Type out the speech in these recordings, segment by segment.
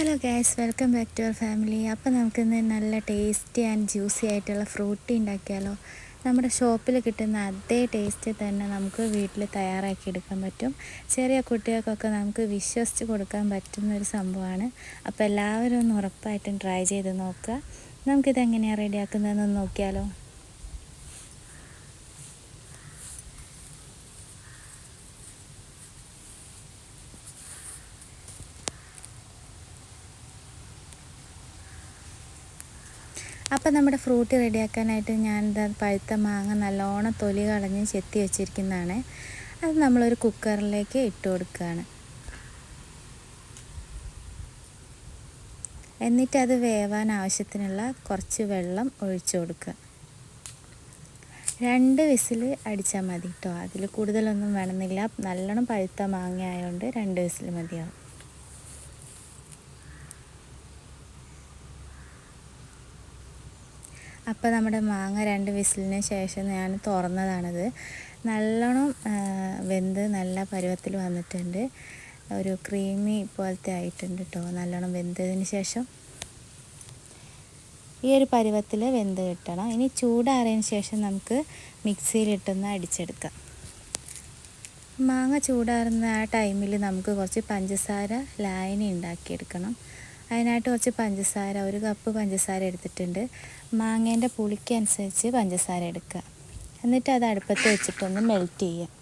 Hello guys, welcome back to our family. അപ്പോൾ നമുക്കിന്ന് നല്ല ടേസ്റ്റി ആൻഡ് ജ്യൂസി ആയിട്ടുള്ള ഫ്രൂട്ടി ഉണ്ടാക്കിയാലോ. നമ്മുടെ ഷോപ്പിൽ കിട്ടുന്ന അതേ ടേസ്റ്റ് തന്നെ നമുക്ക് വീട്ടിൽ തയ്യാറാക്കി എടുക്കാൻ പറ്റും. ചെറിയ കുട്ടികൾക്കൊക്കെ നമുക്ക് വിശ്വസിച്ച് കൊടുക്കാൻ പറ്റുന്ന ഒരു സംഭവമാണ്. അപ്പോൾ എല്ലാവരും ഒന്ന് ഉറപ്പായിട്ടും ട്രൈ ചെയ്ത് നോക്കുക. നമുക്കിതെങ്ങനെയാണ് റെഡിയാക്കുന്നതെന്ന് നോക്കിയാലോ. അപ്പോൾ നമ്മുടെ ഫ്രൂട്ടി റെഡിയാക്കാനായിട്ട് ഞാനിതാ പഴുത്ത മാങ്ങ നല്ലോണം തൊലി കളഞ്ഞ് ചെത്തി വെച്ചിരിക്കുന്നതാണ്. അത് നമ്മളൊരു കുക്കറിലേക്ക് ഇട്ട് കൊടുക്കുകയാണ്. എന്നിട്ട് അത് വേവാൻ ആവശ്യത്തിനുള്ള കുറച്ച് വെള്ളം ഒഴിച്ചു കൊടുക്കുക. 2 വിസിൽ അടിച്ചാൽ മതി കേട്ടോ. അതിൽ കൂടുതലൊന്നും വേണമെന്നില്ല. നല്ലോണം പഴുത്ത മാങ്ങ ആയതുകൊണ്ട് 2 വിസിൽ മതിയാവും. അപ്പോൾ നമ്മുടെ മാങ്ങ 2 വിസിലിന് ശേഷം ഞാൻ തുറന്നതാണിത്. നല്ലോണം വെന്ത് നല്ല പരുവത്തിൽ വന്നിട്ടുണ്ട്. ഒരു ക്രീമി പോലത്തെ ആയിട്ടുണ്ട് കേട്ടോ. നല്ലോണം വെന്തതിന് ശേഷം ഈ ഒരു പരുവത്തിൽ വെന്ത് കിട്ടണം. ഇനി ചൂടാറിയതിന് ശേഷം നമുക്ക് മിക്സിയിലിട്ടൊന്ന് അടിച്ചെടുക്കാം. മാങ്ങ ചൂടാറുന്ന ആ ടൈമിൽ നമുക്ക് കുറച്ച് പഞ്ചസാര ലായനി ഉണ്ടാക്കിയെടുക്കണം. അതിനായിട്ട് കുറച്ച് പഞ്ചസാര, 1 കപ്പ് പഞ്ചസാര എടുത്തിട്ടുണ്ട്. മാങ്ങേൻ്റെ പുളിക്കനുസരിച്ച് പഞ്ചസാര എടുക്കുക. എന്നിട്ട് അത് അടുപ്പത്ത് വെച്ചിട്ടൊന്ന് മെൽറ്റ് ചെയ്യുക.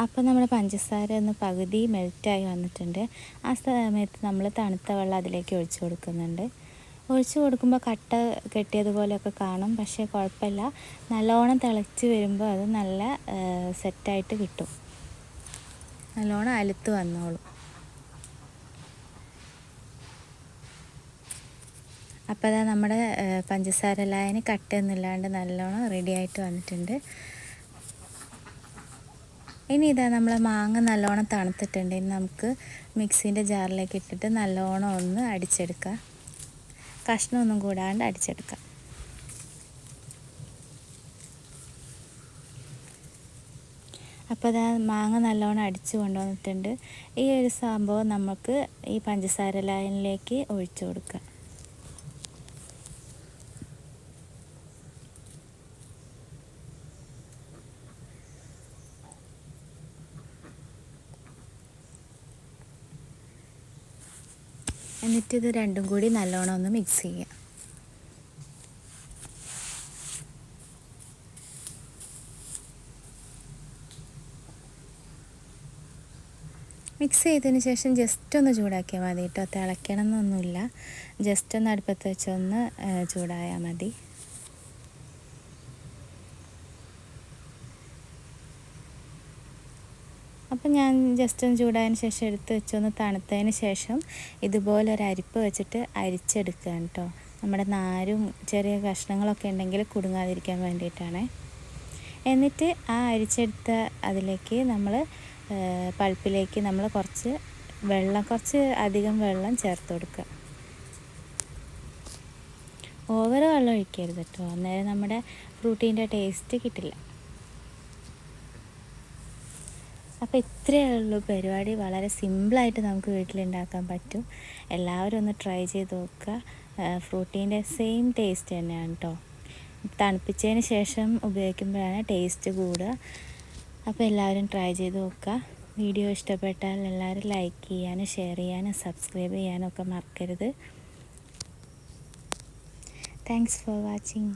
അപ്പോൾ നമ്മുടെ പഞ്ചസാര ഒന്ന് പകുതി മെൽറ്റായി വന്നിട്ടുണ്ട്. ആ സമയത്ത് നമ്മൾ തണുത്ത വെള്ളം അതിലേക്ക് ഒഴിച്ചു കൊടുക്കുന്നുണ്ട്. ഒഴിച്ചു കൊടുക്കുമ്പോൾ കട്ട കെട്ടിയതുപോലെയൊക്കെ കാണും, പക്ഷേ കുഴപ്പമില്ല. നല്ലോണം തിളച്ച് വരുമ്പോൾ അത് നല്ല സെറ്റായിട്ട് കിട്ടും. നല്ലോണം അലുത്ത് വന്നോളും. അപ്പോൾ അതാ നമ്മുടെ പഞ്ചസാര ലായനി കട്ടയൊന്നുമില്ലാണ്ട് നല്ലോണം റെഡിയായിട്ട് വന്നിട്ടുണ്ട്. ഇനി ഇതാ നമ്മളെ മാങ്ങ നല്ലോണം തണുത്തിട്ടുണ്ട്. ഇനി നമുക്ക് മിക്സീൻ്റെ ജാറിലേക്ക് ഇട്ടിട്ട് നല്ലോണം ഒന്ന് അടിച്ചെടുക്കുക. കഷ്ണമൊന്നും കൂടാണ്ട് അടിച്ചെടുക്കുക. അപ്പോൾ ഇതാ മാങ്ങ നല്ലോണം അടിച്ച് കൊണ്ടുവന്നിട്ടുണ്ട്. ഈ ഒരു സംഭവം നമുക്ക് ഈ പഞ്ചസാര ലായനിലേക്ക് ഒഴിച്ചു കൊടുക്കുക. എന്നിട്ട് ഇത് രണ്ടും കൂടി നല്ലോണം ഒന്ന് മിക്സ് ചെയ്യുക. മിക്സ് ചെയ്തതിന് ശേഷം ജസ്റ്റ് ഒന്ന് ചൂടാക്കിയാൽ മതി കേട്ടോ. തിളയ്ക്കണം എന്നൊന്നുമില്ല. ജസ്റ്റ് ഒന്ന് അടുപ്പത്ത് വെച്ചൊന്ന് ചൂടായാൽ മതി. അപ്പം ഞാൻ ജസ്റ്റ് ഒന്ന് ചൂടായതിന് ശേഷം എടുത്ത് വെച്ചൊന്ന് തണുത്തതിന് ശേഷം ഇതുപോലെ ഒരു അരിപ്പ് വെച്ചിട്ട് അരിച്ചെടുക്കുകയാണ് കേട്ടോ. നമ്മുടെ നാരും ചെറിയ കഷ്ണങ്ങളൊക്കെ ഉണ്ടെങ്കിൽ കുടുങ്ങാതിരിക്കാൻ വേണ്ടിയിട്ടാണ്. എന്നിട്ട് ആ അരിച്ചെടുത്ത അതിലേക്ക് നമ്മൾ പൾപ്പിലേക്ക് നമ്മൾ കുറച്ച് അധികം വെള്ളം ചേർത്ത് കൊടുക്കുക. ഓവർ വെള്ളം ഒഴിക്കരുത് കേട്ടോ, അന്നേരം നമ്മുടെ ഫ്രൂട്ടീൻ്റെ ടേസ്റ്റ് കിട്ടില്ല. അപ്പോൾ ഇത്രയേ ഉള്ളൂ പരിപാടി. വളരെ സിമ്പിളായിട്ട് നമുക്ക് വീട്ടിലുണ്ടാക്കാൻ പറ്റും. എല്ലാവരും ഒന്ന് ട്രൈ ചെയ്ത് നോക്കുക. ഫ്രൂട്ടീൻ്റെ സെയിം ടേസ്റ്റ് തന്നെയാണ് കേട്ടോ. തണുപ്പിച്ചതിന് ശേഷം ഉപയോഗിക്കുമ്പോഴാണ് ടേസ്റ്റ് കൂടുക. അപ്പോൾ എല്ലാവരും ട്രൈ ചെയ്ത് നോക്കുക. വീഡിയോ ഇഷ്ടപ്പെട്ടാൽ എല്ലാവരും ലൈക്ക് ചെയ്യാനും ഷെയർ ചെയ്യാനും സബ്സ്ക്രൈബ് ചെയ്യാനും ഒക്കെ മറക്കരുത്. Thanks for watching.